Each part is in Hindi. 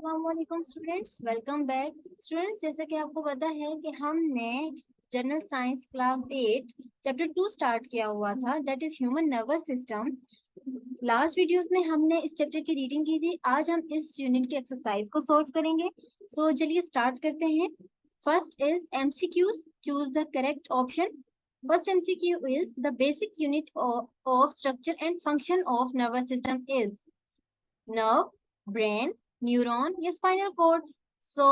अस्सलाम स्टूडेंट्स, वेलकम बैक। स्टूडेंट्स, जैसे कि आपको पता है कि हमने general science class 8 chapter 2 start किया हुआ था, that is human nervous system. Last videos में हमने इस चैप्टर की रीडिंग की थी। आज हम इस यूनिट की एक्सरसाइज को सॉल्व करेंगे। सो चलिए स्टार्ट करते हैं। First is MCQs, choose the correct option. First MCQ is the basic unit of structure and function of nervous system is nerve, brain, neuron या स्पाइनल कॉर्ड। सो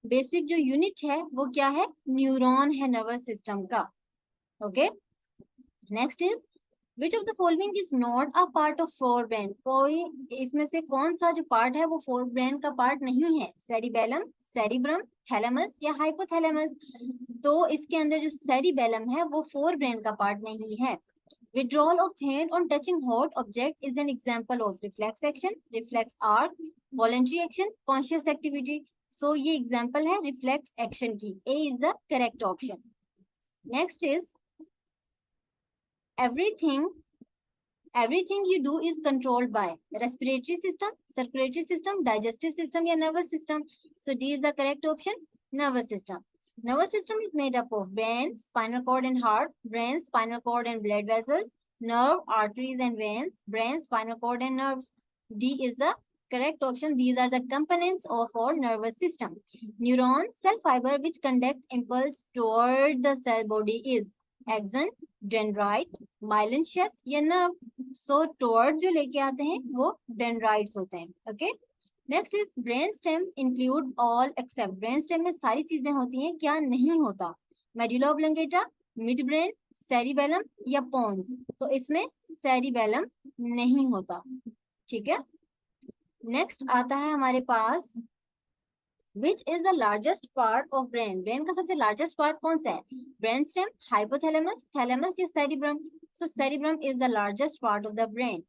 बेसिक जो यूनिट है वो क्या है? न्यूरॉन है नर्वस सिस्टम का। Okay, next is which of the following is not a part of fore brain. कोई इसमें से कौन सा जो पार्ट है वो फोर ब्रेन का पार्ट नहीं है? सेरिबेलम, सेरिब्रम, थैलेमस या हाइपोथैलेमस। तो इसके अंदर जो सेरिबेलम है वो फोर ब्रेन का पार्ट नहीं है। Withdrawal of hand on touching hot object is an example of reflex action, reflex arc, voluntary action, conscious activity. So ये example है reflex action की. A is the correct option. Next is everything you do is controlled by respiratory system, circulatory system, digestive system या nervous system. So D is the correct option, nervous system. Nervous system is made up of brain, spinal cord and heart, brain, spinal cord and blood vessels, nerve, arteries and veins, brain, spinal cord and nerves. D is the correct option. These are the components of our nervous system. Neuron, cell fiber which conduct impulse toward the cell body is axon, dendrite, myelin sheath या nerve. So toward जो लेके आते हैं वो dendrites होते हैं. Okay. Next is brain stem include all except. Brain stem में सारी चीजें होती हैं, क्या नहीं होता? Medulla oblongata, mid brain, cerebellum या पोन्स। तो इसमें सेरिबेलम नहीं होता। ठीक है, नेक्स्ट आता है हमारे पास which is the largest part of brain. Brain का सबसे लार्जेस्ट पार्ट कौन सा है? ब्रेन स्टेम, हाइपोथैलेमस, थैलेमस या cerebrum. So cerebrum is the largest part of the brain.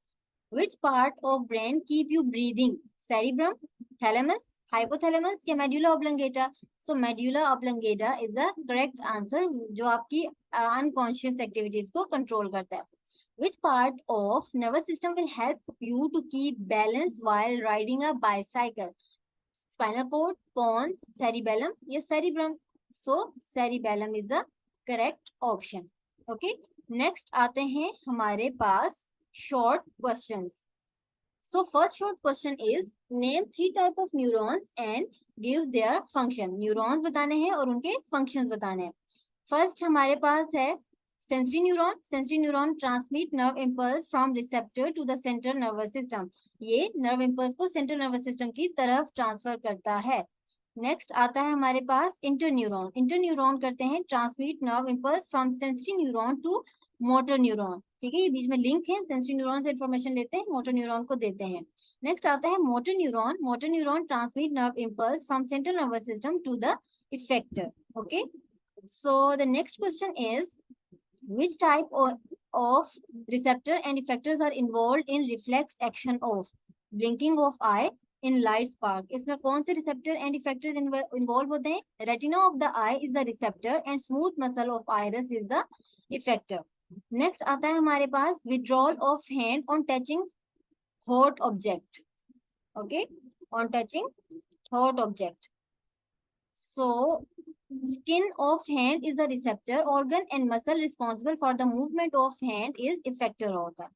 Which part of brain keep you breathing? Cerebrum, thalamus, hypothalamus या medulla oblongata? So medulla oblongata is the correct answer, जो आपकी unconscious activities को control करता है. Which part of nervous system will help you to keep balance while riding a bicycle? Spinal cord, pons, cerebellum या cerebrum? So cerebellum is the correct option. Okay, next आते हैं हमारे पास short questions. So first short question is name 3 type of neurons and give their function. Neurons बताने हैं और उनके functions बताने हैं. First हमारे पास है sensory neuron. Sensory neuron transmit nerve impulse from receptor to the central nervous system. ये nerve impulse को central nervous system की तरफ transfer करता है. नेक्स्ट आता है हमारे पास इंटरन्यूरॉन. इंटरन्यूरॉन करते हैं transmit nerve impulse from sensory neuron to motor neuron. ठीक है, ये बीच में लिंक है, सेंसरी न्यूरॉन से इंफॉर्मेशन लेते हैं, मोटर न्यूरॉन को देते हैं. नेक्स्ट आता है motor neuron. Motor neuron transmit nerve impulse from central nervous system to the effector. Okay, so the next question is which type of receptor and effectors are involved in reflex action of blinking of eye in light spark. इसमें कौन से receptor and effectors involved होते हैं? Retina of the eye is the receptor and smooth muscle of iris is the effector. Next आता है हमारे पास withdrawal of hand on touching hot object. Okay, on touching hot object. So skin of hand is the receptor organ and muscle responsible for the movement of hand is effector organ.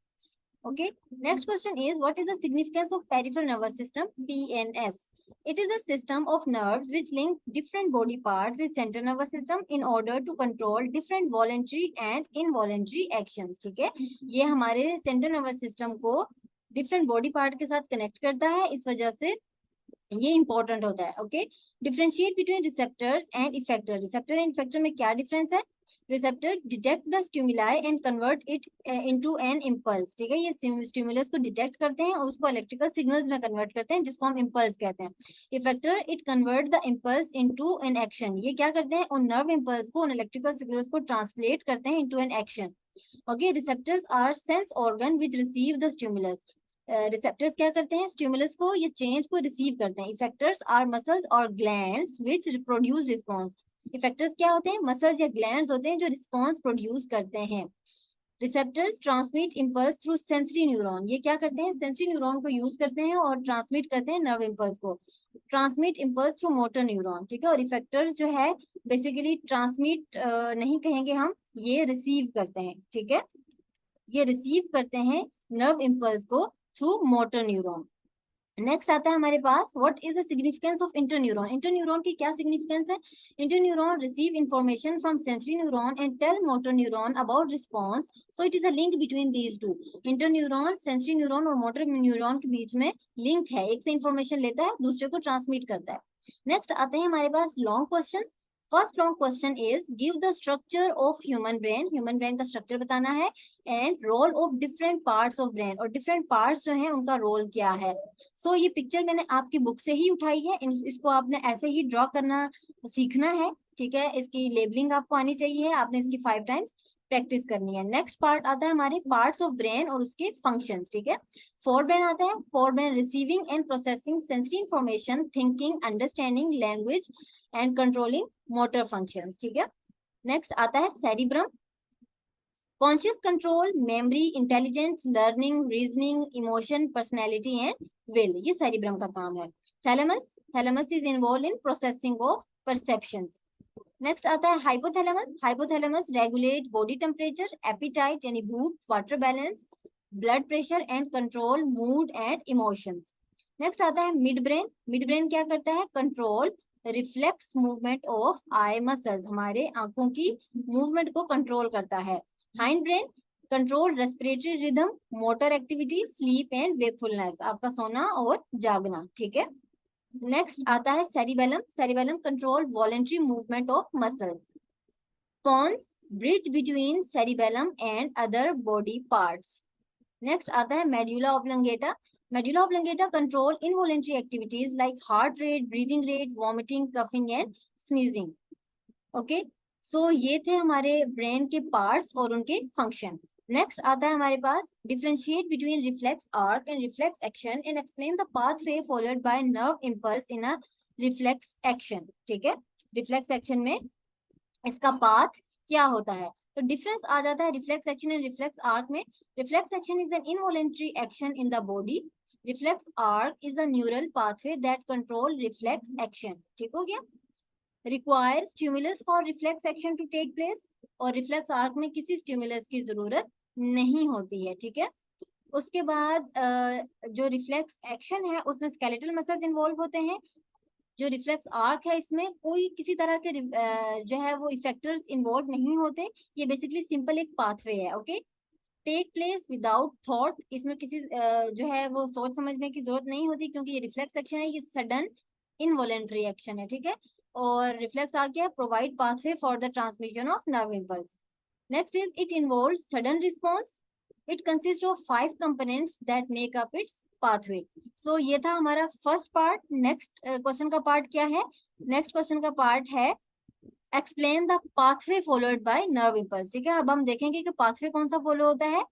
Okay, next question is what is the significance of peripheral nervous system, PNS? It is a system of nerves which link different body parts with central nervous system in order to control different voluntary and involuntary actions. ठीक है, ये हमारे central nervous system को different body part के साथ connect करता है, इस वजह से ये इंपॉर्टेंट होता है. Okay, differentiate between receptors and effector. Receptor and effector में क्या डिफरेंस है? Receptor detect the stimuli and convert it into an impulse. ठीक है, ये स्टिमुलस को डिटेक्ट करते हैं और उसको इलेक्ट्रिकल सिग्नल्स में कन्वर्ट करते हैं, जिसको हम इम्पल्स कहते हैं. Effector it convert the impulse into an action. ये क्या करते हैं? उन नर्व इम्पल्स को, उन इलेक्ट्रिकल सिग्नल्स को ट्रांसलेट करते हैं into an action. Okay, receptors are sense organ which receive the stimulus. Receptors क्या करते हैं? स्टिमुलस को, ये चेंज को रिसीव करते हैं. इफेक्टर्स आर मसल्स और glands which produce response. Effectors क्या होते हैं? मसल्स या ग्लैंड्स होते हैं जो रिस्पांस प्रोड्यूस करते हैं. Receptors transmit impulse through sensory neuron, ये क्या करते हैं, सेंसरी न्यूरॉन को यूज करते हैं और ट्रांसमिट करते हैं नर्व इम्पल्स को। Transmit impulse through motor neuron, ठीक है। और इफेक्टर्स जो है बेसिकली ट्रांसमिट नहीं कहेंगे हम, ये रिसीव करते हैं, ठीक है, ये रिसीव करते हैं नर्व इम्पल्स को थ्रू मोटर न्यूरॉन। नेक्स्ट आता है हमारे पास, what is the significance of interneuron, interneuron की क्या सिग्निफिकेंस है। Interneuron receive information from sensory neuron and tell motor neuron about response, so it is a link between these two. Interneuron sensory neuron और मोटर न्यूरॉन के बीच में लिंक है, एक से इंफॉर्मेशन लेता है दूसरे को ट्रांसमिट करता है। नेक्स्ट आते हैं हमारे पास long question. First long question is give the structure of human brain का स्ट्रक्चर बताना है, and role of different parts of brain, और डिफरेंट पार्ट्स जो है उनका रोल क्या है। सो ये पिक्चर मैंने आपकी बुक से ही उठाई है, इसको आपने ऐसे ही ड्रॉ करना सीखना है, ठीक है। इसकी लेबलिंग आपको आनी चाहिए, आपने इसकी 5 टाइम्स प्रैक्टिस करनी है। नेक्स्ट पार्ट आता है हमारे पार्ट्स ऑफ ब्रेन और उसके फंक्शंस, ठीक है। फोर ब्रेन आता है, fore brain receiving end processing sensory information, thinking, understanding, language and controlling motor functions, ठीक है। नेक्स्ट आता है cerebrum, conscious control, memory, intelligence, learning, reasoning, emotion, personality and will, ये सेरिब्रम का काम है। Thalamus, thalamus is involve in processing of perceptions. Next आता है hypothalamus, hypothalamus regulate body temperature, appetite यानी भूख, water balance, blood pressure and control mood and emotions. Next आता है मिड ब्रेन, मिड ब्रेन क्या करता है, control reflex movement of eye muscles, हमारे आंखों की मूवमेंट को कंट्रोल करता है। Hind brain control respiratory rhythm, motor activity, sleep and wakefulness, आपका सोना और जागना, ठीक है। नेक्स्ट आता है cerebellum, cerebellum control voluntary movement of muscles. Pons bridge between cerebellum and other body parts. Next आता है medulla oblongata, medulla oblongata control involuntary activities like heart rate, breathing rate, vomiting, coughing and sneezing. Okay, so ये थे हमारे ब्रेन के पार्ट्स और उनके फंक्शन। नेक्स्ट आता है हमारे पास differentiate between reflex arc and reflex action and explain the pathway followed by nerve impulse in a reflex action, ठीक है। रिफ्लेक्स एक्शन में इसका पाथ क्या होता है, तो डिफरेंस आ जाता है reflex action and reflex arc में। Reflex action is an involuntary action in the body, reflex arc is a neural pathway that control reflex action, ठीक हो गया। Require stimulus for reflex action to take place, और रिफ्लेक्स आर्क में किसी स्टिमुलस की जरूरत नहीं होती है, ठीक है। उसके बाद जो रिफ्लेक्स एक्शन है उसमें स्केलेटल मसल्स इन्वॉल्व होते हैं। जो रिफ्लेक्स आर्क है इसमें कोई किसी तरह के जो है वो इफेक्टर्स इन्वॉल्व नहीं होते, ये बेसिकली सिंपल एक पाथवे है। Okay, take place without thought, इसमें किसी जो है वो सोच समझने की जरूरत नहीं होती, क्योंकि ये रिफ्लेक्स एक्शन है, ये सडन इनवॉलेंट्री एक्शन है, ठीक है। और रिफ्लेक्स आर्क क्या है, provide pathway for the transmission of nerve impulse. Next is it involves sudden response, it consist of 5 components that make up its pathway. So ये था हमारा फर्स्ट पार्ट। नेक्स्ट क्वेश्चन का पार्ट क्या है, नेक्स्ट क्वेश्चन का पार्ट है explain the pathway followed by nerve impulse, ठीक है। अब हम देखेंगे कि पाथवे कौन सा फॉलो होता है।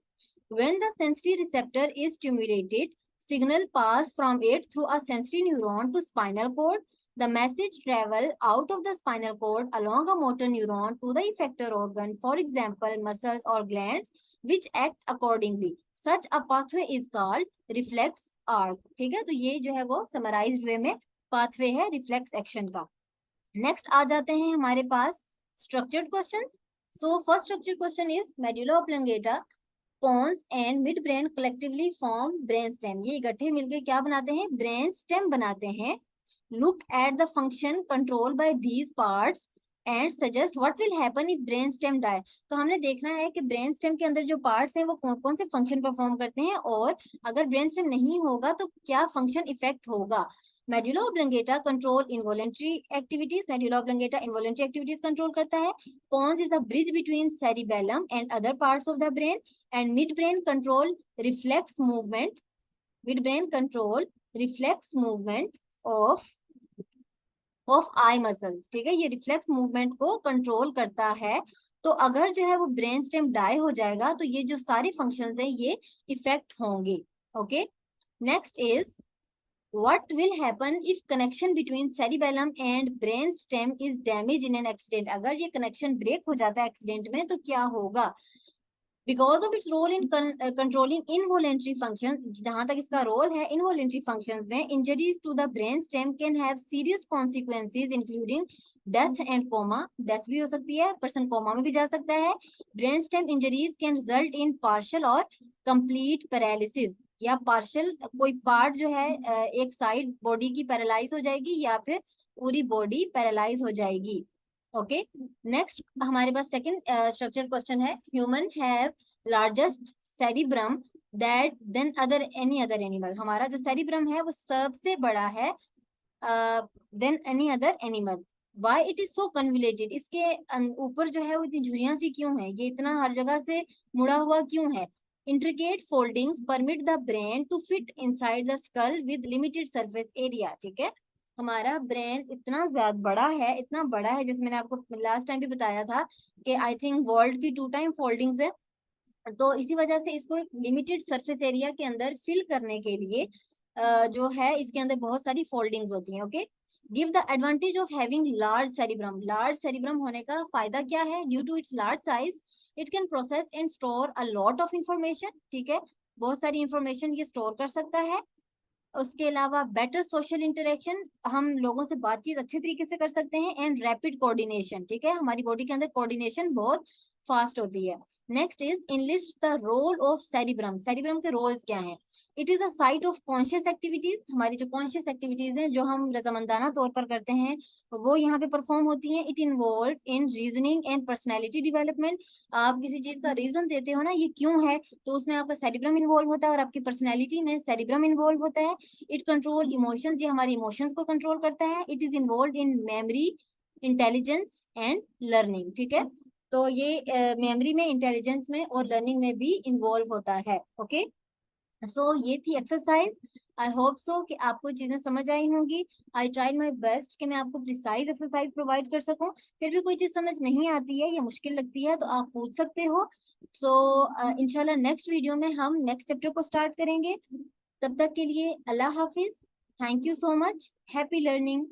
When the sensory receptor is stimulated, signal pass from it through a sensory neuron to spinal cord. The message travel out of the spinal cord along a motor neuron to the effector organ, for example, muscles or glands, which act accordingly. Such a pathway is called reflex arc. ठीक है, तो ये जो है वो समराइज्ड वे में पाथवे है रिफ्लेक्स एक्शन का। नेक्स्ट आ जाते हैं हमारे पास structured questions. So first structured question is medulla oblongata, pons and midbrain collectively form brain stem, ये इकट्ठे मिलकर क्या बनाते हैं, ब्रेन स्टेम बनाते हैं। Look at the function control by these parts and suggest what will happen if brain stem die. तो हमने देखना है कि ब्रेन स्टेम के अंदर जो पार्ट्स हैं वो कौन कौन से फंक्शन परफॉर्म करते हैं, और अगर ब्रेन स्टेम नहीं होगा तो क्या फंक्शन इफेक्ट होगा। Medulla oblongata control involuntary activities, medulla oblongata involuntary activities control करता है। Pons is the bridge between cerebellum and other parts of the brain, and midbrain control reflex movement, midbrain control reflex movement of eye muscles, ठीक है। ये रिफ्लेक्स मूवमेंट को कंट्रोल करता है। तो अगर जो है वो ब्रेन स्टेम डाई हो जाएगा तो ये जो सारे फंक्शंस हैं ये इफेक्ट होंगे। Okay, next is what will happen if connection between cerebellum and brain stem is damaged in an accident। अगर ये कनेक्शन ब्रेक हो जाता है एक्सीडेंट में तो क्या होगा। Because of its role in controlling involuntary function, जहां तक इसका रोल है इनवॉलेंट्री फंक्शंस में, injuries to the brain stem can have serious consequences including death and coma, death भी हो सकती है, पर्सन कोमा में भी जा सकता है। Brain stem injuries can result in partial और कंप्लीट पैरालिसिस, या पार्शियल कोई पार्ट जो है एक साइड बॉडी की पैरालाइज हो जाएगी या फिर पूरी बॉडी पैरालाइज हो जाएगी। ओके, नेक्स्ट हमारे पास सेकंड स्ट्रक्चर क्वेश्चन है, human have largest cerebrum that then other any other animal, हमारा जो सेरिब्रम है वो सबसे बड़ा है then any other animal. Why it is so convoluted, इसके ऊपर जो है वो इतनी झुर्रियां सी क्यों है, ये इतना हर जगह से मुड़ा हुआ क्यों है। Intricate foldings permit the brain to fit inside the skull with limited surface area. ठीक है, हमारा ब्रेन इतना ज्यादा बड़ा है, इतना बड़ा है, जैसे मैंने आपको लास्ट टाइम भी बताया था कि आई थिंक वर्ल्ड की 2 टाइम फोल्डिंग्स है, तो इसी वजह से इसको एक लिमिटेड सरफेस एरिया के अंदर फिल करने के लिए जो है इसके अंदर बहुत सारी फोल्डिंग्स होती हैं। Okay, give the advantage of having large cerebrum, large cerebrum होने का फायदा क्या है, due to its large size it can process and store a lot of information. ठीक है, बहुत सारी इंफॉर्मेशन ये स्टोर कर सकता है। उसके अलावा बेटर सोशल इंटरेक्शन, हम लोगों से बातचीत अच्छे तरीके से कर सकते हैं, एंड रैपिड कोऑर्डिनेशन। ठीक है, हमारी बॉडी के अंदर कोऑर्डिनेशन बहुत फास्ट होती है। Next is enlist the role of cerebrum, cerebrum के रोल्स क्या हैं। It is a site of conscious activities, हमारी जो कॉन्शियस एक्टिविटीज हैं जो हम रजामंदाना तौर पर करते हैं वो यहाँ पे परफॉर्म होती हैं। It involve in reasoning and personality development, आप किसी चीज का रीजन देते हो ना ये क्यों है, तो उसमें आपका सेरिब्रम इन्वॉल्व होता है और आपकी पर्सनैलिटी में सेरिब्रम इन्वॉल्व होता है। इट कंट्रोल इमोशंस, ये हमारे इमोशंस को कंट्रोल करता है। It is involve in memory, intelligence and learning. ठीक है, तो ये मेमोरी में, इंटेलिजेंस में और लर्निंग में भी इन्वॉल्व होता है। ओके, सो ये थी एक्सरसाइज। आई होप सो कि आपको चीजें समझ आई होंगी। आई ट्राइड माई बेस्ट कि मैं आपको प्रिसाइज एक्सरसाइज प्रोवाइड कर सकूं। फिर भी कोई चीज समझ नहीं आती है या मुश्किल लगती है तो आप पूछ सकते हो। सो इंशाल्लाह नेक्स्ट वीडियो में हम नेक्स्ट चैप्टर को स्टार्ट करेंगे। तब तक के लिए अल्लाह हाफिज, thank you so much, happy learning.